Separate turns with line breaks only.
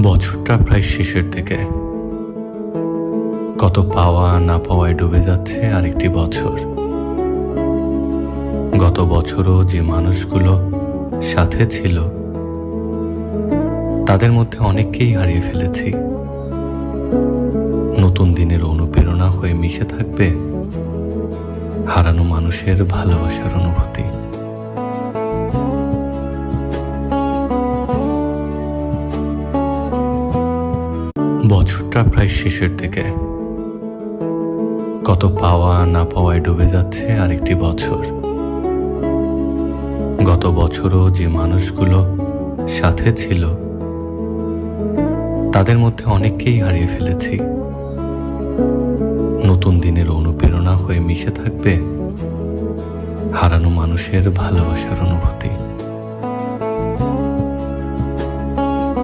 বছরটা প্রায় শেষের দিকে। কত পাওয়া না পাওয়ায় ডুবে যাচ্ছে আরেকটি বছর। গত বছরও যে মানুষগুলো সাথে ছিল তাদের মধ্যে অনেককেই হারিয়ে ফেলেছি। নতুন দিনের অনুপ্রেরণা হয়ে মিশে থাকবে হারানো মানুষের ভালোবাসার অনুভূতি। বছরটা প্রায় শেষের দিকে। কত পাওয়া না পাওয়ায় ডুবে যাচ্ছে আরেকটি বছর। গত বছরও যে মানুষগুলো সাথে ছিল তাদের মধ্যে অনেককেই হারিয়ে ফেলেছি। নতুন দিনের অনুপ্রেরণা হয়ে মিশে থাকবে হারানো মানুষের ভালোবাসার অনুভূতি।